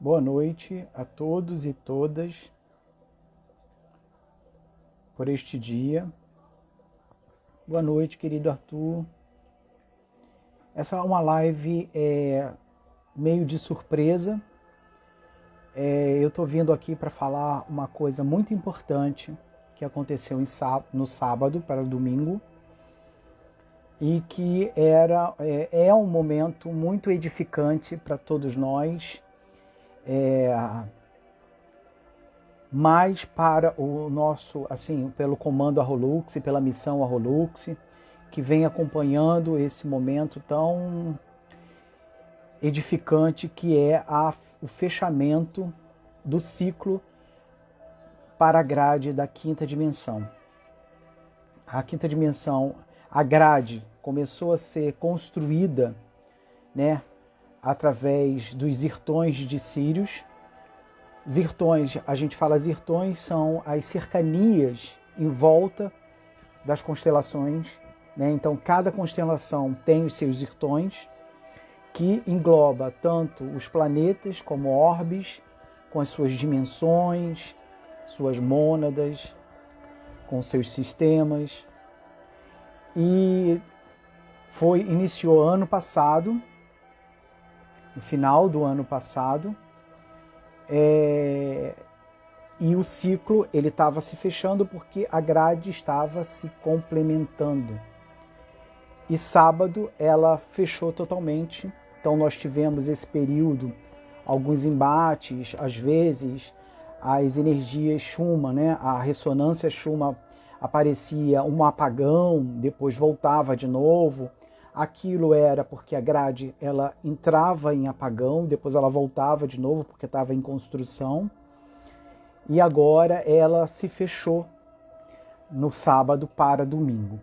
Boa noite a todos e todas por este dia. Boa noite, querido Arthur. Essa é uma live meio de surpresa. Eu estou vindo aqui para falar uma coisa muito importante que aconteceu no sábado para o domingo e que é um momento muito edificante para todos nós. Mas para o nosso, assim, pelo comando Arrolux e pela missão Arrolux, que vem acompanhando esse momento tão edificante que é o fechamento do ciclo para a grade da quinta dimensão. A quinta dimensão, a grade começou a ser construída, né, através dos zirtões de Sírios. Zirtões, a gente fala zirtões, são as cercanias em volta das constelações, né? Então cada constelação tem os seus zirtões, que engloba tanto os planetas como orbes, com as suas dimensões, suas mônadas, com seus sistemas. E iniciou ano passado, no final do ano passado, e o ciclo ele estava se fechando porque a grade estava se complementando. E sábado ela fechou totalmente. Então nós tivemos esse período, alguns embates, às vezes as energias Schumann, né? A ressonância Schumann aparecia um apagão, depois voltava de novo. Aquilo era porque a grade ela entrava em apagão, depois ela voltava de novo porque estava em construção. E agora ela se fechou no sábado para domingo.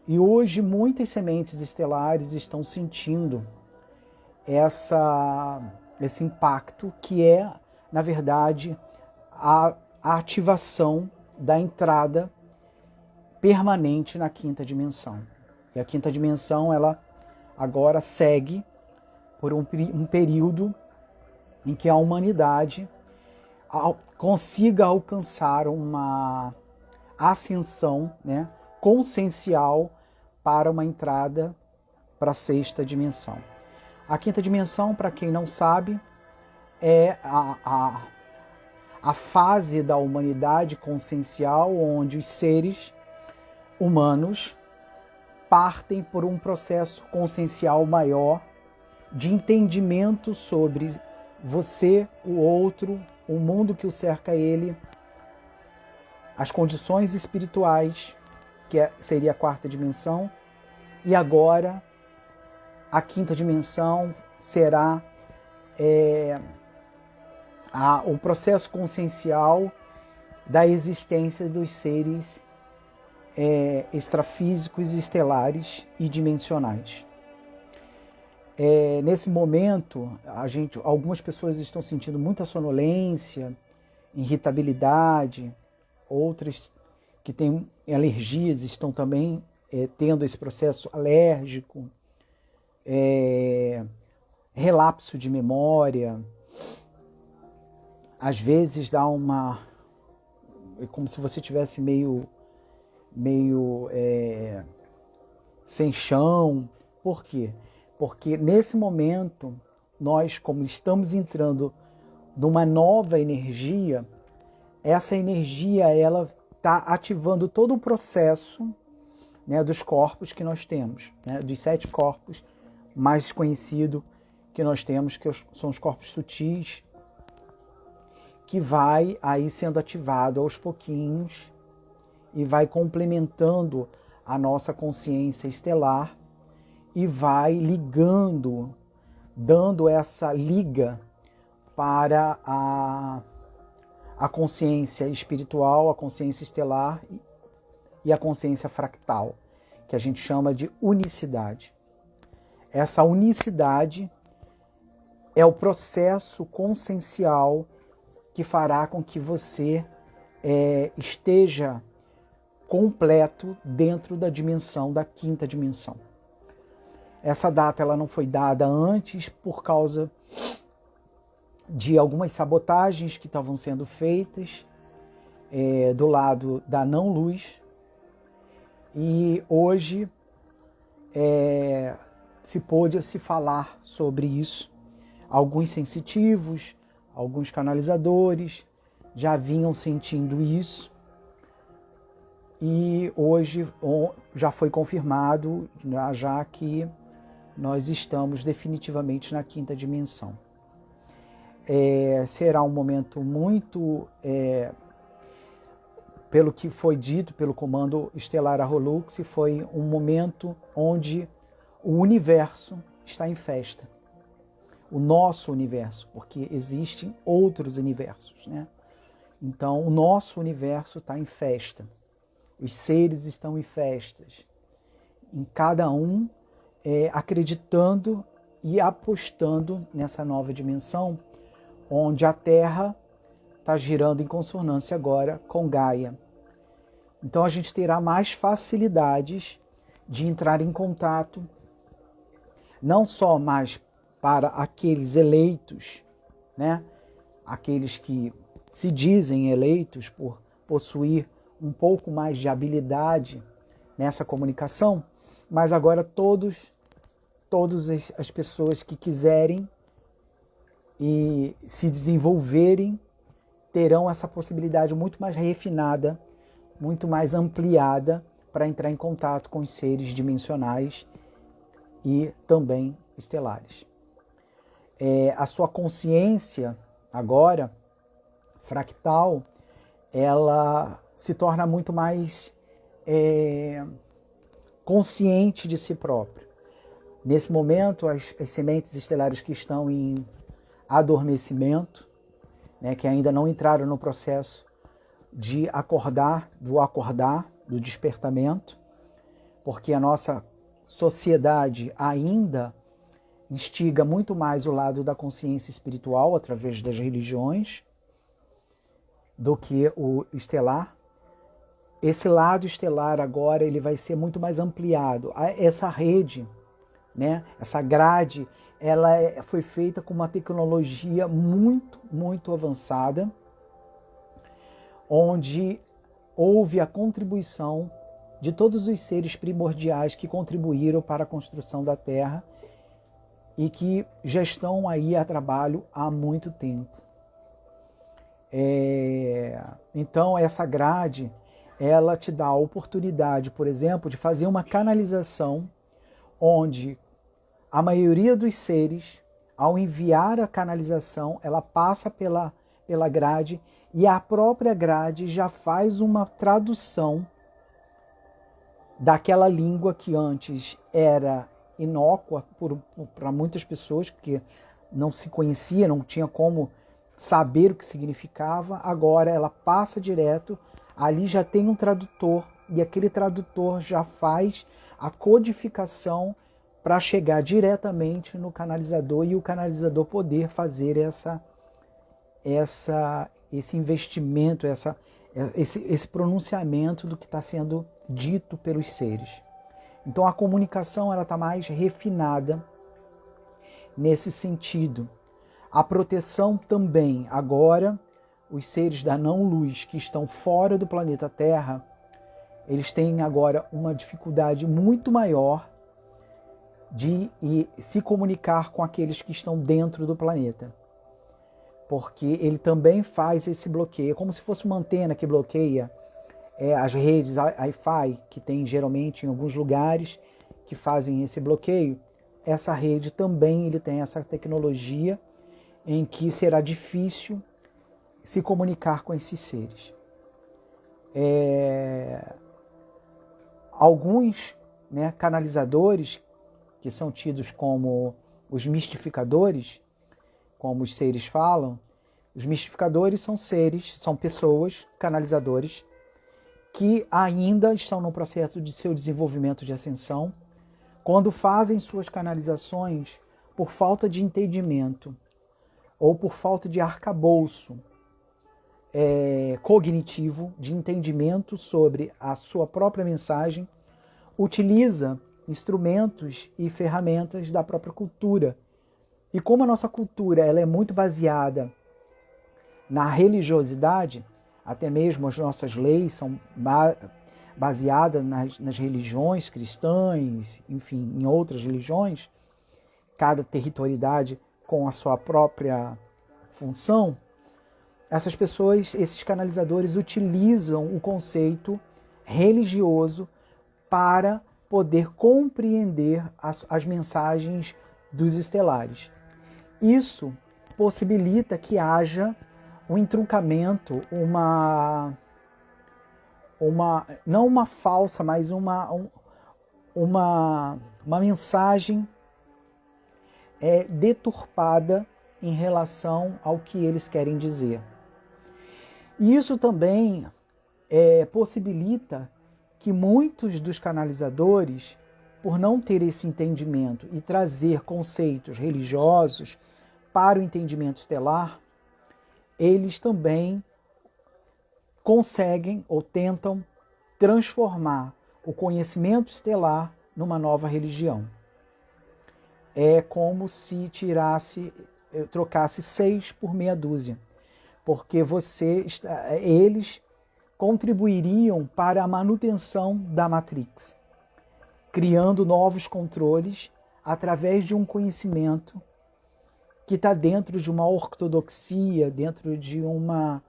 E hoje muitas sementes estelares estão sentindo esse impacto que é, na verdade, a ativação da entrada permanente na quinta dimensão. E a quinta dimensão, ela agora segue por um período em que a humanidade consiga alcançar uma ascensão, né, consciencial para uma entrada para a sexta dimensão. A quinta dimensão, para quem não sabe, é a fase da humanidade consciencial onde os seres humanos partem por um processo consciencial maior de entendimento sobre você, o outro, o mundo que o cerca ele, as condições espirituais, que seria a quarta dimensão, e agora a quinta dimensão será o processo consciencial da existência dos seres extrafísicos, estelares e dimensionais. Nesse momento, algumas pessoas estão sentindo muita sonolência, irritabilidade, outras que têm alergias estão também tendo esse processo alérgico, relapso de memória, às vezes dá é como se você tivesse meio sem chão. Por quê? Porque nesse momento, nós, como estamos entrando numa nova energia, essa energia ela está ativando todo o processo, né, dos corpos que nós temos, né, dos 7 corpos mais conhecidos que nós temos, que são os corpos sutis, que vai aí sendo ativado aos pouquinhos e vai complementando a nossa consciência estelar e vai ligando, dando essa liga para a consciência espiritual, a consciência estelar e a consciência fractal, que a gente chama de unicidade. Essa unicidade é o processo consciencial que fará com que você esteja completo dentro da dimensão, da quinta dimensão. Essa data ela não foi dada antes por causa de algumas sabotagens que estavam sendo feitas do lado da não-luz. E hoje se pôde se falar sobre isso. Alguns sensitivos, alguns canalizadores já vinham sentindo isso. E hoje já foi confirmado, já que nós estamos definitivamente na quinta dimensão. Será um momento muito, pelo que foi dito pelo comando estelar Arrolux, foi um momento onde o universo está em festa. O nosso universo, porque existem outros universos, né? Então, o nosso universo está em festa. Os seres estão em festas. Em cada um acreditando e apostando nessa nova dimensão, onde a Terra está girando em consonância agora com Gaia. Então a gente terá mais facilidades de entrar em contato, não só mais para aqueles eleitos, né? Aqueles que se dizem eleitos por possuir um pouco mais de habilidade nessa comunicação, mas agora todas as pessoas que quiserem e se desenvolverem terão essa possibilidade muito mais refinada, muito mais ampliada para entrar em contato com os seres dimensionais e também estelares. A sua consciência agora, fractal, ela se torna muito mais consciente de si próprio. Nesse momento, as sementes estelares que estão em adormecimento, né, que ainda não entraram no processo de acordar, do despertamento, porque a nossa sociedade ainda instiga muito mais o lado da consciência espiritual através das religiões do que o estelar. Esse lado estelar agora ele vai ser muito mais ampliado. Essa rede, né, essa grade, ela foi feita com uma tecnologia muito, muito avançada, onde houve a contribuição de todos os seres primordiais que contribuíram para a construção da Terra e que já estão aí a trabalho há muito tempo. Então, essa grade, ela te dá a oportunidade, por exemplo, de fazer uma canalização onde a maioria dos seres, ao enviar a canalização, ela passa pela grade e a própria grade já faz uma tradução daquela língua que antes era inócua para muitas pessoas, porque não se conhecia, não tinha como saber o que significava. Agora ela passa direto, ali já tem um tradutor e aquele tradutor já faz a codificação para chegar diretamente no canalizador e o canalizador poder fazer esse investimento, esse pronunciamento do que está sendo dito pelos seres. Então a comunicação está mais refinada nesse sentido. A proteção também. Agora, os seres da não-luz que estão fora do planeta Terra, eles têm agora uma dificuldade muito maior de se comunicar com aqueles que estão dentro do planeta. Porque ele também faz esse bloqueio, como se fosse uma antena que bloqueia as redes Wi-Fi, que tem geralmente em alguns lugares que fazem esse bloqueio. Essa rede também ele tem essa tecnologia em que será difícil se comunicar com esses seres. Alguns, né, canalizadores, que são tidos como os mistificadores, como os seres falam, os mistificadores são seres, são pessoas, canalizadores, que ainda estão no processo de seu desenvolvimento de ascensão, quando fazem suas canalizações por falta de entendimento ou por falta de arcabouço cognitivo, de entendimento sobre a sua própria mensagem, utiliza instrumentos e ferramentas da própria cultura E como a nossa cultura ela é muito baseada na religiosidade, até mesmo as nossas leis são baseadas nas religiões cristãs, enfim, em outras religiões, cada territorialidade com a sua própria função, essas pessoas, esses canalizadores utilizam o conceito religioso para poder compreender as mensagens dos estelares. Isso possibilita que haja um entroncamento, não uma falsa, mas uma mensagem deturpada em relação ao que eles querem dizer. E isso também possibilita que muitos dos canalizadores, por não ter esse entendimento e trazer conceitos religiosos para o entendimento estelar, eles também conseguem ou tentam transformar o conhecimento estelar numa nova religião. É como se trocasse 6 por meia dúzia, porque eles contribuiriam para a manutenção da Matrix, criando novos controles através de um conhecimento que está dentro de uma ortodoxia, dentro de uma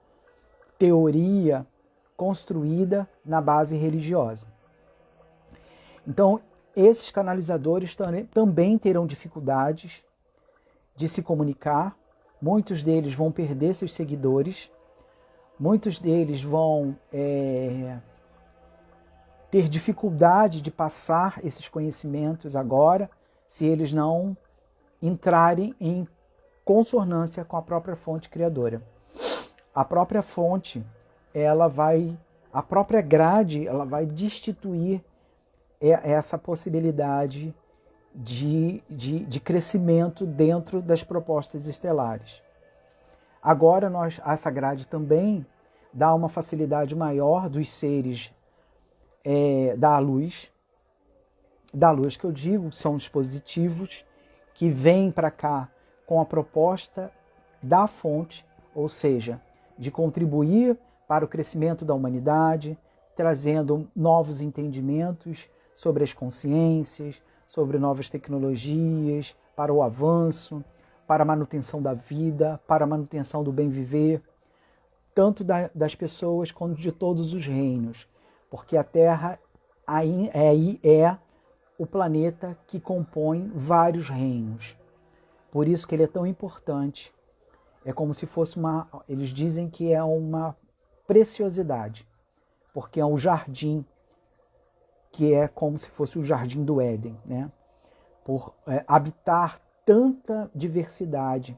teoria construída na base religiosa. Então, esses canalizadores também terão dificuldades de se comunicar, muitos deles vão perder seus seguidores, muitos deles vão ter dificuldade de passar esses conhecimentos agora, se eles não entrarem em consonância com a própria fonte criadora. A própria fonte, a própria grade, ela vai destituir essa possibilidade de crescimento dentro das propostas estelares. Agora, essa grade também dá uma facilidade maior dos seres da luz que eu digo, são os positivos, que vêm para cá com a proposta da fonte, ou seja, de contribuir para o crescimento da humanidade, trazendo novos entendimentos sobre as consciências, sobre novas tecnologias, para o avanço, para a manutenção da vida, para a manutenção do bem viver, tanto das pessoas quanto de todos os reinos, porque a Terra é o planeta que compõe vários reinos. Por isso que ele é tão importante. É como se fosse eles dizem que é uma preciosidade, porque é um jardim que é como se fosse o jardim do Éden, né? Por habitar tanta diversidade,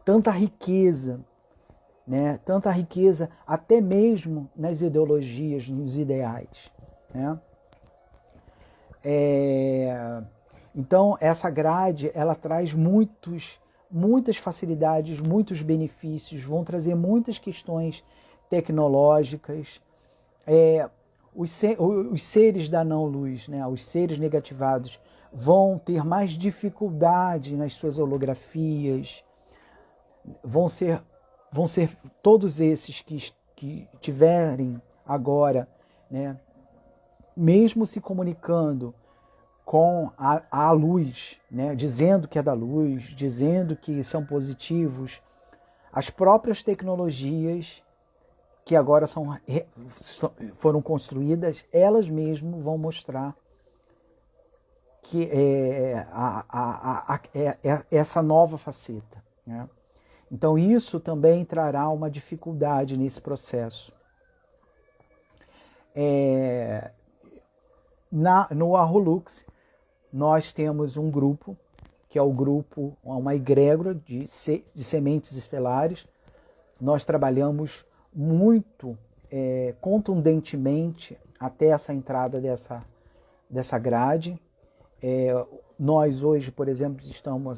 tanta riqueza, né? Tanta riqueza até mesmo nas ideologias, nos ideais, né? Então, essa grade, ela traz muitas facilidades, muitos benefícios, vão trazer muitas questões tecnológicas. Os seres da não-luz, né, os seres negativados, vão ter mais dificuldade nas suas holografias, vão ser todos esses que tiverem agora, né, mesmo se comunicando com a luz, né, dizendo que é da luz, dizendo que são positivos, as próprias tecnologias que agora foram construídas, elas mesmas vão mostrar que essa nova faceta, né? Então isso também trará uma dificuldade nesse processo. No Arrolux, nós temos um grupo, que é o grupo, uma egrégora de sementes estelares. Nós trabalhamos muito contundentemente até essa entrada dessa grade. Nós hoje, por exemplo,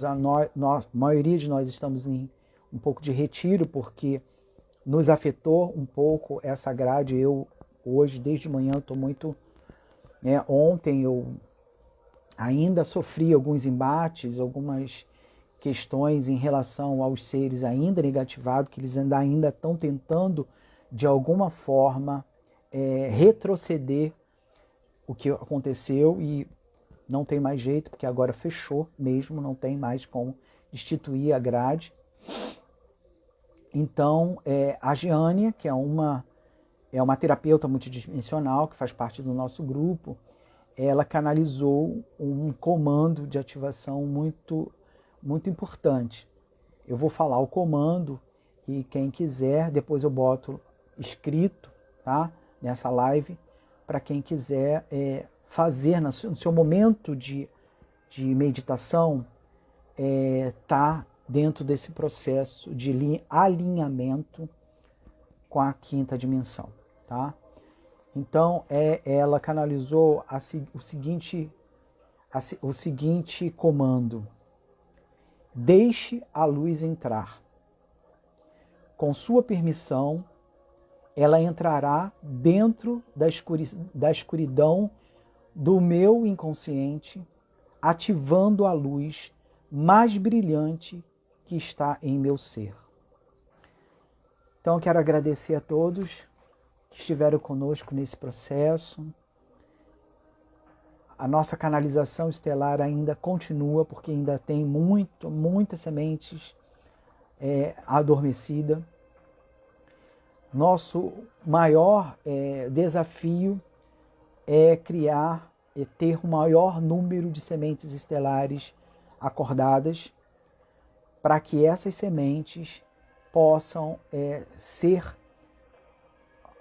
a maioria de nós estamos em um pouco de retiro, porque nos afetou um pouco essa grade. Eu hoje, desde manhã, estou muito... Ontem eu ainda sofri alguns embates, algumas questões em relação aos seres ainda negativados, que eles ainda estão tentando, de alguma forma, retroceder o que aconteceu e não tem mais jeito, porque agora fechou mesmo, não tem mais como destituir a grade. Então, a Giânia, que é uma terapeuta multidimensional, que faz parte do nosso grupo, ela canalizou um comando de ativação muito, muito importante. Eu vou falar o comando e quem quiser, depois eu boto escrito, tá? Nessa live, para quem quiser fazer no seu momento de meditação, tá dentro desse processo de alinhamento com a quinta dimensão, tá? Então, ela canalizou o seguinte comando: deixe a luz entrar. Com sua permissão, ela entrará dentro da escuridão do meu inconsciente, ativando a luz mais brilhante que está em meu ser. Então, eu quero agradecer a todos que estiveram conosco nesse processo. A nossa canalização estelar ainda continua, porque ainda tem muitas sementes adormecidas. Nosso maior desafio é ter o maior número de sementes estelares acordadas, para que essas sementes possam ser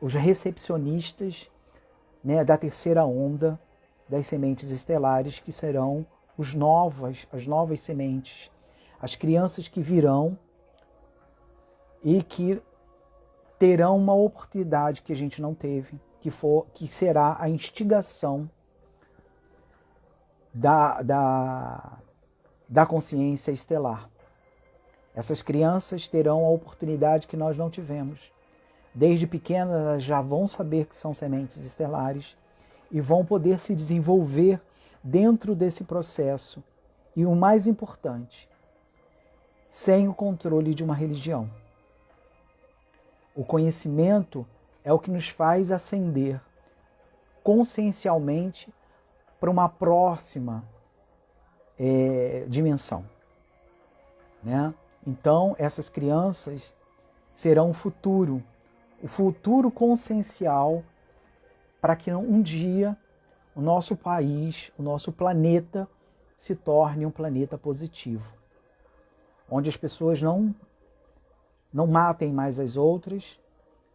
os recepcionistas, né, da terceira onda das sementes estelares, que serão as novas sementes, as crianças que virão e que terão uma oportunidade que a gente não teve, que será a instigação da consciência estelar. Essas crianças terão a oportunidade que nós não tivemos. Desde pequenas, elas já vão saber que são sementes estelares e vão poder se desenvolver dentro desse processo. E o mais importante, sem o controle de uma religião. O conhecimento é o que nos faz ascender consciencialmente para uma próxima dimensão, né? Então, essas crianças serão o futuro consciencial, para que um dia o nosso país, o nosso planeta, se torne um planeta positivo, onde as pessoas não matem mais as outras,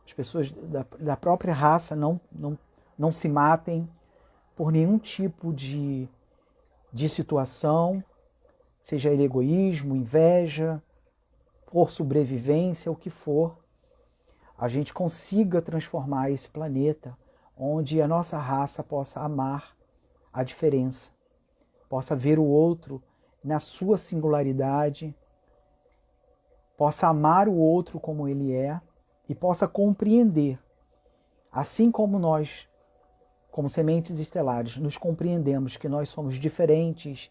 as pessoas da própria raça não se matem por nenhum tipo de situação, seja ele egoísmo, inveja, por sobrevivência, o que for, a gente consiga transformar esse planeta onde a nossa raça possa amar a diferença, possa ver o outro na sua singularidade, possa amar o outro como ele é e possa compreender, assim como nós, como sementes estelares, nos compreendemos que nós somos diferentes,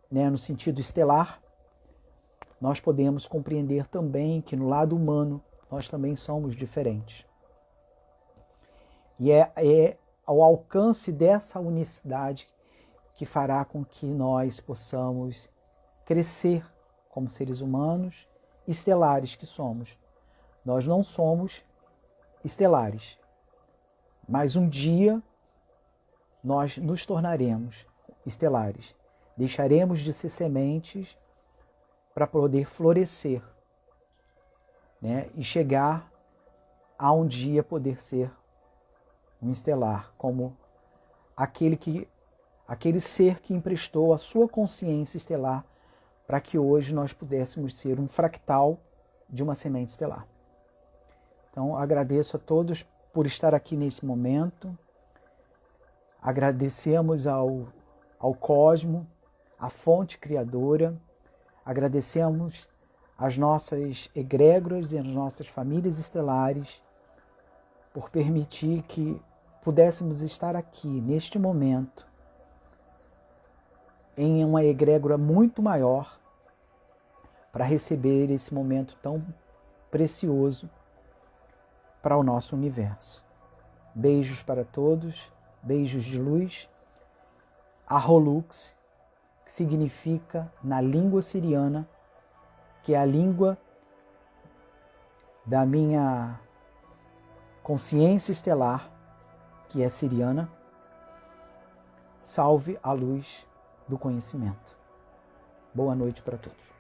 né, no sentido estelar, nós podemos compreender também que no lado humano nós também somos diferentes. E é ao alcance dessa unicidade que fará com que nós possamos crescer como seres humanos estelares que somos. Nós não somos estelares, mas um dia nós nos tornaremos estelares. Deixaremos de ser sementes para poder florescer, né? E chegar a um dia poder ser um estelar, como aquele ser que emprestou a sua consciência estelar para que hoje nós pudéssemos ser um fractal de uma semente estelar. Então, agradeço a todos por estar aqui nesse momento. Agradecemos ao cosmo, à fonte criadora. Agradecemos às nossas egrégoras e às nossas famílias estelares por permitir que pudéssemos estar aqui, neste momento, em uma egrégora muito maior, para receber esse momento tão precioso para o nosso universo. Beijos para todos, beijos de luz. Aholux, que significa na língua siriana, que é a língua da minha consciência estelar, que é siriana. Salve a luz do conhecimento. Boa noite para todos.